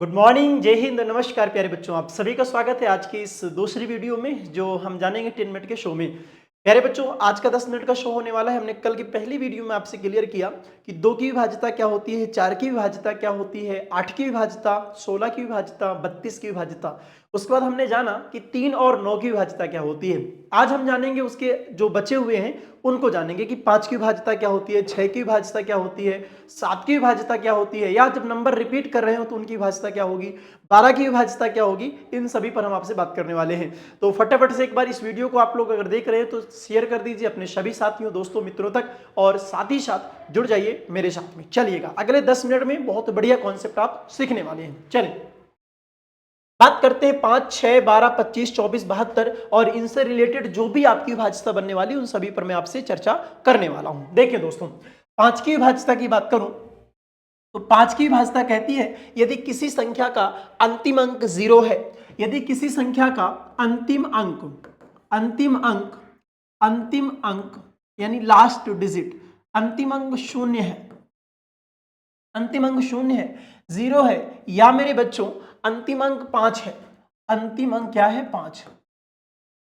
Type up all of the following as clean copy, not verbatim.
Good morning, जय हिंद, नमस्कार प्यारे बच्चों। आप सभी का स्वागत है आज की इस दूसरी वीडियो में जो हम जानेंगे 10 मिनट के शो में। प्यारे बच्चों, आज का 10 मिनट का शो होने वाला है। हमने कल की पहली वीडियो में आपसे क्लियर किया कि 2 की विभाज्यता क्या होती है, 4 की विभाज्यता क्या होती है, 8 की विभाज्यता, 16 की विभाज्यता, 32 की विभाज्यता। उसके बाद हमने जाना कि 3 और 9 की विभाज्यता क्या होती है। आज हम जानेंगे उसके जो बचे हुए हैं उनको जानेंगे कि 5 की विभाज्यता क्या होती है, 6 की विभाज्यता क्या होती है, 7 की विभाज्यता क्या होती है, या जब नंबर रिपीट कर रहे हो तो उनकी विभाज्यता क्या होगी, 12 की विभाज्यता क्या होगी। इन सभी पर हम आपसे बात करने वाले हैं। तो फटाफट से एक बार इस वीडियो को आप लोग अगर देख रहे हैं तो शेयर कर दीजिए अपने सभी साथियों, दोस्तों, मित्रों तक, और साथ ही साथ जुड़ जाइए मेरे साथ में। चलिएगा, अगले 10 मिनट में बहुत बढ़िया कॉन्सेप्ट आप सीखने वाले हैं। चलिए बात करते हैं 5, 6, 12, 25, 24, 72 और इनसे रिलेटेड जो भी आपकी विभाज्यता बनने वाली उन सभी पर मैं आपसे चर्चा करने वाला हूं। देखिए दोस्तों, 5 की विभाज्यता की बात करूं तो 5 की विभाज्यता कहती है यदि किसी संख्या का अंतिम अंक 0 है, यदि किसी संख्या का अंतिम अंक यानी लास्ट डिजिट अंतिम अंक 0 है, अंतिम अंक 0 है, 0 है, या मेरे बच्चों अंतिम अंक 5 है। अंतिम अंक क्या है? 5।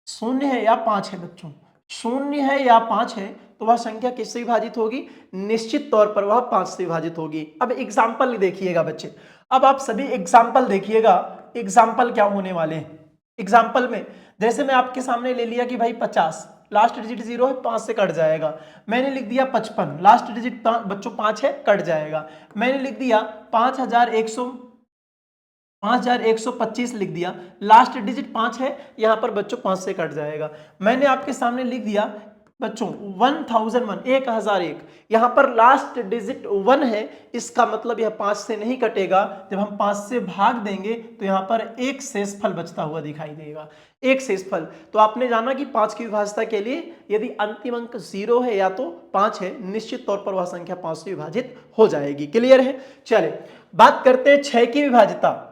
0 है या 5 है बच्चों? 0 है या 5 है तो वह संख्या किससे विभाजित होगी? निश्चित तौर पर वह 5 से विभाजित होगी। अब एग्जाम्पल देखिएगा बच्चे, अब आप सभी एग्जाम्पल देखिएगा। एग्जाम्पल क्या होने वाले हैं? एग्जाम्पल में जैसे मैं आपके सामने ले लिया कि भाई 50, लास्ट डिजिट 0 है, 5 से कट जाएगा। मैंने लिख दिया 55, लास्ट डिजिट बच्चों 5 है, कट जाएगा। मैंने लिख दिया 5125 लिख दिया, लास्ट डिजिट 5 है, यहां पर बच्चों 5 से कट जाएगा। मैंने आपके सामने लिख दिया बच्चों 1001, 1001, यहां पर लास्ट डिजिट 1 है, इसका मतलब यह 5 से नहीं कटेगा। जब हम 5 से भाग देंगे तो यहां पर एक शेषफल बचता हुआ दिखाई देगा, एक शेषफल। तो आपने जाना कि 5 की विभाज्यता के लिए यदि अंतिम अंक 0 है या तो 5 है, निश्चित तौर पर वह संख्या 5 से विभाजित हो जाएगी। क्लियर है? चले बात करते हैं 6 की विभाज्यता।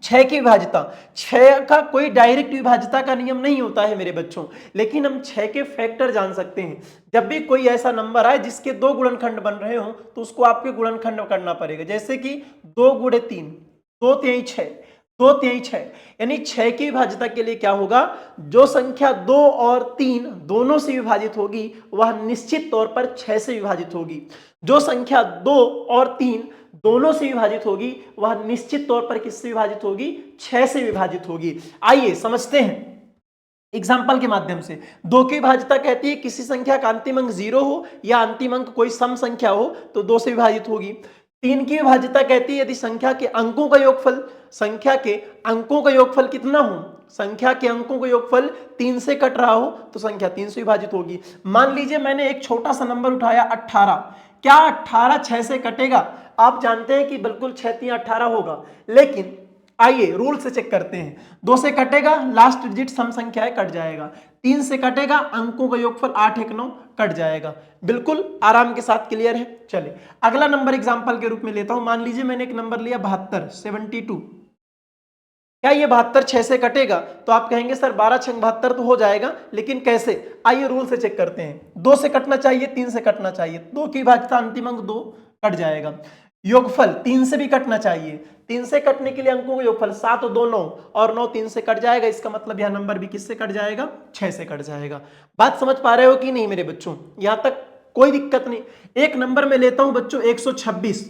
6 की विभाज्यता, 6 का कोई डायरेक्ट विभाज्यता का नियम नहीं होता है मेरे बच्चों, लेकिन हम 6 के फैक्टर जान सकते हैं। जब भी कोई ऐसा नंबर आए जिसके 2 गुणनखंड बन रहे हो तो उसको आपके गुणनखंड करना पड़ेगा। जैसे कि 2 गुणे 3, 2 तिहाई 6, 2 तिहाई 6, यानी 6 की विभाज्यता के लिए क्या होगा? जो संख्या 2 और 3 दोनों से विभाजित होगी वह निश्चित तौर पर 6 से विभाजित होगी। जो संख्या 2 और 3 दोनों से विभाजित होगी वह निश्चित तौर पर किससे विभाजित होगी? 6 से विभाजित होगी। आइए समझते हैं एग्जाम्पल के माध्यम से। 2 की विभाज्यता कहती है किसी संख्या का अंतिम अंक 0 हो या अंतिम अंक कोई सम संख्या हो तो 2 से विभाजित होगी। 3 की विभाज्यता कहती है यदि संख्या के अंकों का योगफल, संख्या के अंकों का योगफल कितना हो, संख्या के अंकों का योगफल 3 से कट रहा हो तो संख्या 3 से विभाजित होगी। मान लीजिए मैंने एक छोटा सा नंबर उठाया 18, क्या 18 6 से कटेगा? आप जानते हैं कि बिल्कुल 6 3 18 होगा, लेकिन आइए रूल से चेक करते हैं। 2 से कटेगा, लास्ट डिजिट सम संख्या है, कट जाएगा। 3 से कटेगा, अंकों का योगफल 8 1 9, कट जाएगा। बिल्कुल आराम के साथ। क्लियर है? चलिए अगला नंबर एग्जांपल के रूप में लेता हूं। मान लीजिए मैंने एक नंबर लिया 72, 72। क्या ये 72 6 से कटेगा? तो आप कहेंगे सर 12 6 72 तो हो जाएगा, लेकिन कैसे? आइए रूल से चेक करते हैं। 2 से कटना चाहिए, 3 से कटना चाहिए, 2 की विभाज्यता अंतिम अंक 2, कट जाएगा। योगफल 3 से भी कटना चाहिए, 3 से कटने के लिए अंकों का योगफल 7 और 2 9, और 9 3 से कट जाएगा, इसका मतलब यह नंबर भी किससे कट जाएगा? 6 से कट जाएगा। बात समझ पा रहे हो कि नहीं मेरे बच्चों? यहां तक कोई दिक्कत नहीं। एक नंबर में लेता हूं बच्चों 126,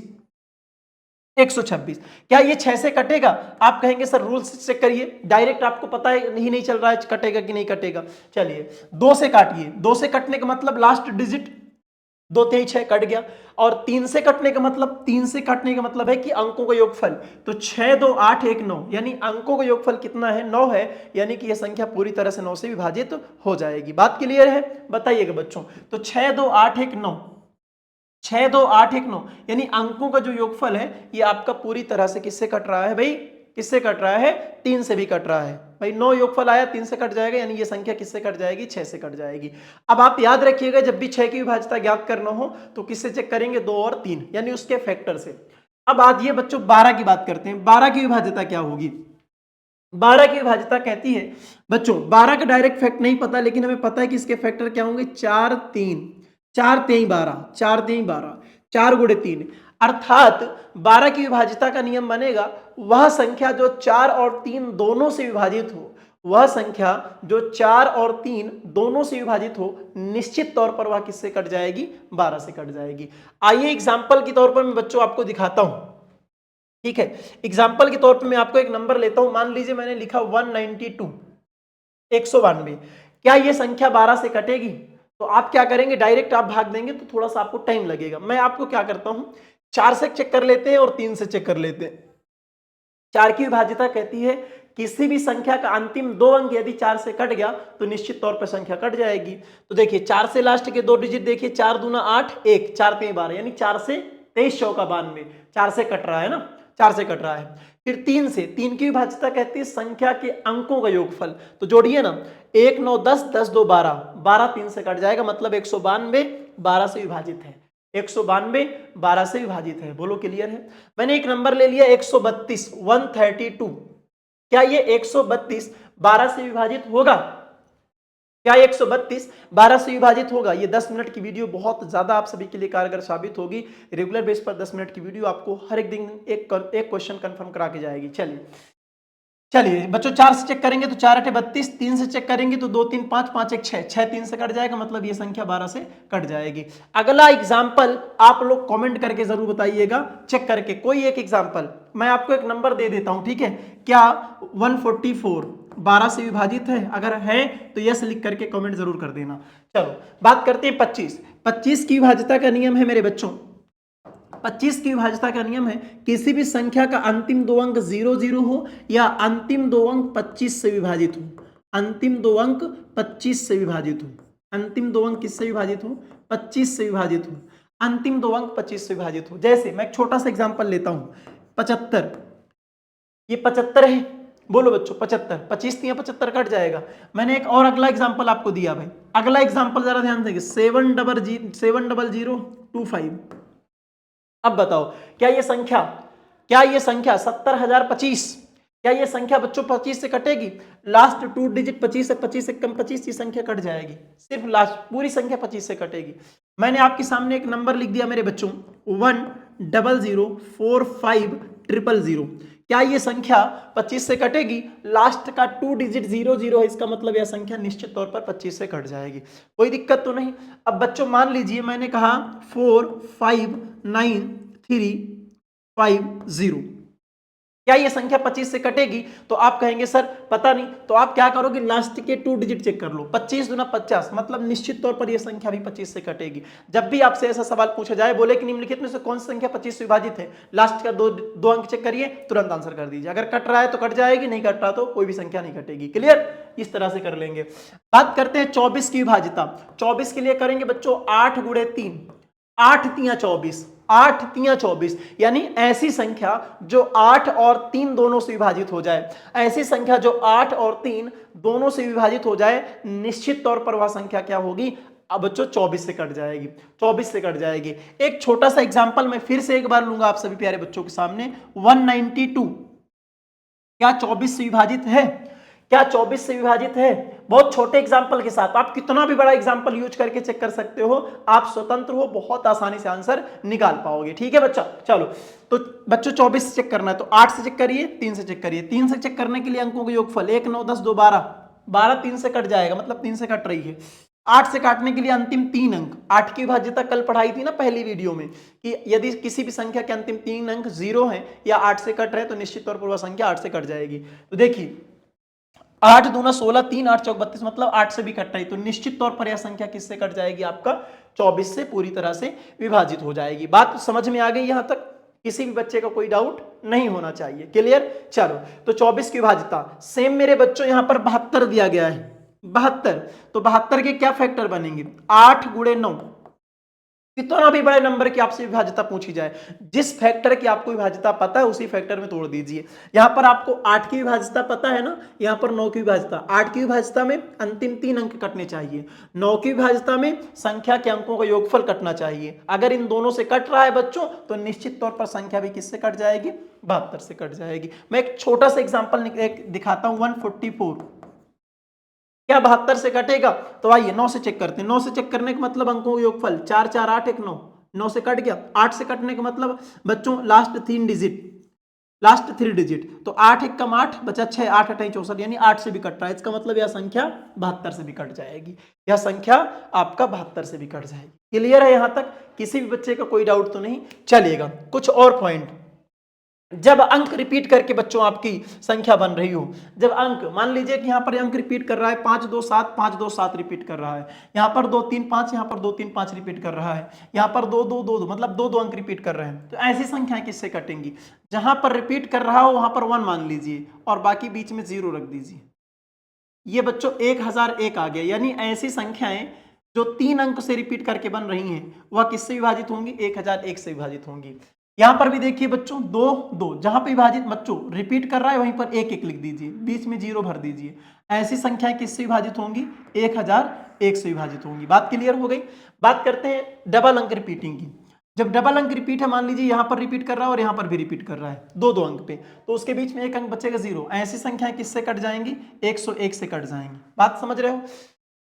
126, क्या ये 6 से कटेगा? आप कहेंगे सर रूल से चेक करिए, डायरेक्ट आपको पता है नहीं चल रहा है कटेगा कि नहीं कटेगा। चलिए 2 से काटिए, 2 से कटने का मतलब लास्ट डिजिट 2 तिहाई 6 कट गया, और 3 से कटने का मतलब, 3 से कटने का मतलब है कि अंकों का योगफल, तो 6 2 8 1 9, यानी अंकों का योगफल कितना है? 9 है, यानी कि यह संख्या पूरी तरह से 9 से विभाजित हो जाएगी। बात क्लियर है? बताइएगा बच्चों। तो 6 2 8 1 9, 6 2 8 1 9, यानी अंकों का जो योगफल है ये आपका पूरी तरह से किससे कट रहा है भाई? किससे कट रहा है? 3 से भी कट रहा है भाई। 9 योगफल आया, 3 से कट जाएगा, यानी ये संख्या किससे कट जाएगी? 6 से कट जाएगी। अब आप याद रखिएगा जब भी 6 की विभाज्यता ज्ञात करना हो तो किससे चेक करेंगे? 2 और 3, यानी उसके फैक्टर से। अब आइए बच्चों 12 की बात करते हैं। 12 की विभाज्यता क्या होगी? 12 की विभाज्यता कहती है बच्चों, 12 का डायरेक्ट फैक्ट नहीं पता, लेकिन हमें पता है कि इसके फैक्टर क्या होंगे? 4 3, 4 3 12, 4 3 12, 4 गुणे 3। अर्थात 12 की विभाज्यता का नियम बनेगा वह संख्या जो 4 और 3 दोनों से विभाजित हो, वह संख्या जो 4 और 3 दोनों से विभाजित हो, निश्चित तौर पर वह किससे कट जाएगी? 12 से कट जाएगी। आइए एग्जाम्पल के तौर पर मैं बच्चों आपको दिखाता हूं, ठीक है। एग्जाम्पल के तौर पर मैं आपको एक नंबर लेता हूं, मान लीजिए मैंने लिखा 192, 192। क्या ये संख्या 12 से कटेगी? तो आप क्या करेंगे, डायरेक्ट आप भाग देंगे तो थोड़ा सा आपको टाइम लगेगा। मैं आपको क्या करता हूं, 4 से चेक कर लेते हैं और 3 से चेक कर लेते हैं। 4 की विभाज्यता कहती है किसी भी संख्या का अंतिम 2 अंक यदि 4 से कट गया तो निश्चित तौर पर संख्या कट जाएगी। तो देखिए 4 से लास्ट के 2 डिजिट देखिए, 4 दूना 8, 1, 4 3 12, यानी 4 से 23 चौका 92, 4 से कट रहा है ना, 4 से कट रहा है। फिर 3 से, 3 की विभाज्यता कहती है संख्या के अंकों का योगफल, तो जोड़िए ना, 1 9 10, 10 2 12, 12 3 से कट जाएगा, मतलब 192 12 से विभाजित है, 192 12 से विभाजित है। बोलो क्लियर है? मैंने एक नंबर ले लिया 132, 132। क्या ये 132 12 से विभाजित होगा? क्या 132 12 से विभाजित होगा? ये 10 मिनट की वीडियो बहुत ज्यादा आप सभी के लिए कारगर साबित होगी। रेगुलर बेस पर 10 मिनट की वीडियो आपको हर एक दिन एक क्वेश्चन कंफर्म करा के जाएगी। चलिए बच्चों, 4 से चेक करेंगे तो 4 8 32, 3 से चेक करेंगे तो 2 3 5, 5 1 6, 6 3 से कट जाएगा, मतलब ये संख्या 12 से कट जाएगी। अगला एग्जाम्पल आप लोग कमेंट करके जरूर बताइएगा, चेक करके कोई एक एग्जाम्पल। मैं आपको एक नंबर दे देता हूं, ठीक है। क्या 144 12 से विभाजित है? अगर है तो यस लिख करके कमेंट जरूर कर देना। चलो बात करते हैं 25। 25 की विभाज्यता का नियम है मेरे बच्चों, 25 की विभाज्यता का नियम है किसी भी संख्या का अंतिम 2 अंक 0 0 हो या अंतिम 2 अंक 25 से विभाजित हो, अंतिम 2 अंक 25 से विभाजित हो, अंतिम 2 अंक किससे विभाजित हो? 25 से विभाजित हो, अंतिम 2 अंक 25 से विभाजित हो। जैसे मैं एक छोटा सा एग्जांपल लेता हूं, 75, ये 75 है, बोलो बच्चों 75, 25 या 75 कट जाएगा। मैंने एक और अगला एग्जांपल आपको दिया भाई, अगला एग्जांपल जरा ध्यान देंगे, 70025। अब बताओ क्या ये संख्या 70,025, क्या ये संख्या बच्चों 25 से कटेगी? लास्ट 2 डिजिट 25 से, 25 से कम 25, ये संख्या कट जाएगी, सिर्फ लास्ट पूरी संख्या 25 से कटेगी। मैंने आपके सामने एक नंबर लिख दिया मेरे बच्चों 1004500। क्या ये संख्या 25 से कटेगी? लास्ट का 2 डिजिट 00 है, इसका मतलब यह संख्या निश्चित तौर पर 25 से कट जाएगी, कोई दिक्कत तो नहीं। अब बच्चों मान लीजिए मैंने कहा 459,350, क्या ये संख्या 25 से कटेगी? तो आप कहेंगे सर पता नहीं, तो आप क्या करोगे, लास्ट के 2 डिजिट चेक कर लो, 25 दूना 50, मतलब निश्चित तौर पर यह संख्या भी 25 से कटेगी। जब भी आपसे ऐसा सवाल पूछा जाए, बोले कि निम्नलिखित में से कौन सी संख्या 25 से विभाजित है, लास्ट का दो अंक चेक करिए, तुरंत आंसर कर दीजिए। अगर कट रहा है तो कट जाएगी, नहीं कट रहा तो कोई भी संख्या नहीं कटेगी। क्लियर? इस तरह से कर लेंगे। बात करते हैं 24 की विभाज्यता। 24 के लिए करेंगे बच्चों 8 गुणे 3, 8 तियां 24, 8 तियां 24, यानी ऐसी संख्या जो 8 और 3 दोनों से विभाजित हो जाए, ऐसी संख्या जो 8 और 3 दोनों से विभाजित हो जाए, निश्चित तौर पर वह संख्या क्या होगी? अब बच्चों 24 से कट जाएगी, 24 से कट जाएगी। एक छोटा सा एग्जांपल मैं फिर से एक बार लूंगा आप सभी प्यारे बच्चों के सामने, 192 क्या 24 से विभाजित है? क्या 24 से विभाजित है? बहुत छोटे एग्जाम्पल के साथ, आप कितना भी बड़ा एग्जाम्पल यूज करके चेक कर सकते हो, आप स्वतंत्र हो, बहुत आसानी से आंसर निकाल पाओगे। ठीक है बच्चा? चलो तो बच्चों 24 से चेक करना है तो 8 से चेक करिए, 3 से चेक करिए। 3 से चेक करने के लिए अंकों का योगफल 1 9 10 2 12, 12 3 से कट जाएगा, मतलब 3 से कट रही है। 8 से काटने के लिए अंतिम 3 अंक, 8 की विभाज्यता कल पढ़ाई थी ना पहली वीडियो में, कि यदि किसी भी संख्या के अंतिम 3 अंक 0 हैं या 8 से कट रहे हैं तो निश्चित तौर पर वह संख्या 8 से कट जाएगी। तो देखिए 8 दूना 16, 3 8 चौक 32, मतलब 8 से भी कट रही, तो निश्चित तौर पर यह संख्या किससे कट जाएगी? आपका 24 से पूरी तरह से विभाजित हो जाएगी। बात समझ में आ गई? यहां तक किसी भी बच्चे का कोई डाउट नहीं होना चाहिए। क्लियर? चलो तो 24 की विभाज्यता सेम मेरे बच्चों यहां पर 72 दिया गया है, 72, तो 72 के क्या फैक्टर बनेंगे? 8 गुणे 9, कितना भी बड़े नंबर की आपसे विभाज्यता पूछी जाए, जिस फैक्टर की आपको विभाज्यता पता है उसी फैक्टर में तोड़ दीजिए। यहां पर आपको 8 की विभाज्यता पता है ना, यहां पर 9 की विभाज्यता, 8 की विभाज्यता में अंतिम 3 अंक कटने चाहिए, 9 की विभाज्यता में संख्या के अंकों का योगफल कटना चाहिए। अगर इन दोनों से कट रहा है बच्चों तो निश्चित तौर पर संख्या भी किससे कट जाएगी? 72 से कट जाएगी। मैं एक छोटा सा एग्जाम्पल दिखाता हूं, 144 क्या 72 से कटेगा? तो आइए 9 से चेक करते हैं। 9 से चेक करने का मतलब अंकों का योगफल 4 4 8 1 9, 9 से कट गया, 8 से कटने का मतलब बच्चों लास्ट 3 डिजिट, लास्ट 3 डिजिट, तो 8 एक कम 8 बचा 6, 8 अठाई 64, यानी 8 से भी कट रहा है। इसका मतलब यह संख्या 72 से भी कट जाएगी, यह संख्या आपका 72 से भी कट जाएगी। क्लियर है यहां तक? किसी भी बच्चे का कोई डाउट तो नहीं? चलिएगा कुछ और पॉइंट। जब अंक रिपीट करके बच्चों आपकी संख्या बन रही हो, जब अंक मान लीजिए कि यहां पर अंक रिपीट कर रहा है 5 2 7, 5 2 7 रिपीट कर रहा है, यहां पर 2 3 5, यहां पर 2 3 5 रिपीट कर रहा है, यहां पर 2 2 2 2 मतलब 2 2 अंक रिपीट कर रहे हैं, तो ऐसी संख्याएं किससे कटेंगी? जहां पर रिपीट कर रहा हो वहां पर 1 मान लीजिए और बाकी बीच में 0 रख दीजिए। ये बच्चों 1001 आ गया। यानी ऐसी संख्याएं जो 3 अंक से रिपीट करके बन रही हैं वह किससे विभाजित होंगी? 1001 से विभाजित होंगी। यहां पर भी देखिए बच्चों 2 2, जहां पे विभाजित बच्चों रिपीट कर रहा है वहीं पर 1 1 लिख दीजिए, बीच में 0 भर दीजिए। ऐसी संख्याएं किससे विभाजित होंगी? 1001 से विभाजित होंगी। बात क्लियर हो गई? बात करते हैं डबल अंक रिपीटिंग की। जब डबल अंक रिपीट है, मान लीजिए यहां पर रिपीट कर रहा है और यहां पर भी रिपीट कर रहा है, 2 2 अंक पे, तो उसके बीच में एक अंक बचेगा 0। ऐसी संख्याएं किससे कट जाएंगी? 101 से कट जाएंगी। बात समझ रहे हो?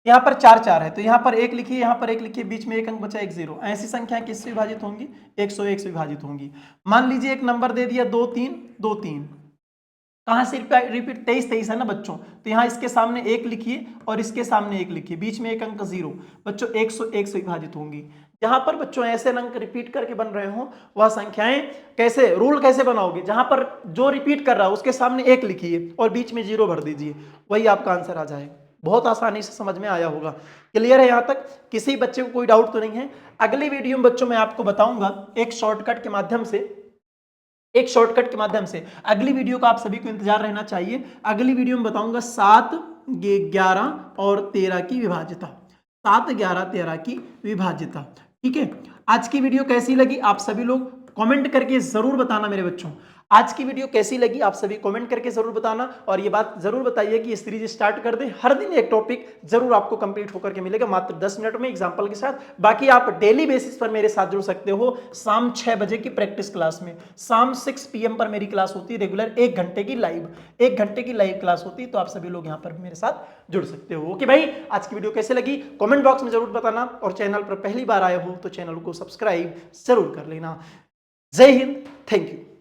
यहाँ पर 4 4 है तो यहाँ पर 1 लिखिए, यहाँ पर 1 लिखिए, बीच में एक अंक बचा 1 0। ऐसी संख्याएं किससे विभाजित होंगी? 101 से विभाजित होंगी। मान लीजिए एक नंबर दे दिया 2 3 2 3, कहां से रिपीट? 23 23 है ना बच्चों, तो यहाँ इसके सामने 1 लिखिए और इसके सामने 1 लिखिए, बीच में एक अंक 0। बच्चों 101 से विभाजित होंगी। जहां पर बच्चों ऐसे अंक रिपीट करके बन रहे हो वह संख्याएं कैसे, रूल कैसे बनाओगे? जहां पर जो रिपीट कर रहा है उसके सामने 1 लिखिए और बीच में 0 भर दीजिए, वही आपका आंसर आ जाएगा। बहुत आसानी से समझ में आया होगा। क्लियर है यहां तक? किसी बच्चे को कोई डाउट तो नहीं है? अगली वीडियो में बच्चों मैं आपको बताऊंगा एक शॉर्टकट के माध्यम से, अगली वीडियो का आप सभी को इंतजार रहना चाहिए। अगली वीडियो में बताऊंगा 7 11 और 13 की विभाज्यता, 7 11 13 की विभाज्यता। ठीक है, आज की वीडियो कैसी लगी आप सभी लोग कमेंट करके जरूर बताना मेरे बच्चों। आज की वीडियो कैसी लगी आप सभी कमेंट करके जरूर बताना, और ये बात जरूर बताइए कि ये सीरीज स्टार्ट कर दें। हर दिन एक टॉपिक जरूर आपको कंप्लीट होकर के मिलेगा, मात्र 10 मिनट में एग्जांपल के साथ। बाकी आप डेली बेसिस पर मेरे साथ जुड़ सकते हो। शाम 6 बजे की प्रैक्टिस क्लास में, शाम 6 PM पर मेरी क्लास होती है रेगुलर, 1 घंटे की लाइव क्लास होती है, तो आप सभी लोग यहाँ पर मेरे साथ जुड़ सकते हो। ओके भाई, आज की वीडियो कैसे लगी कमेंट बॉक्स में जरूर बताना, और चैनल पर पहली बार आए हो तो चैनल को सब्सक्राइब जरूर कर लेना। जय हिंद, थैंक यू।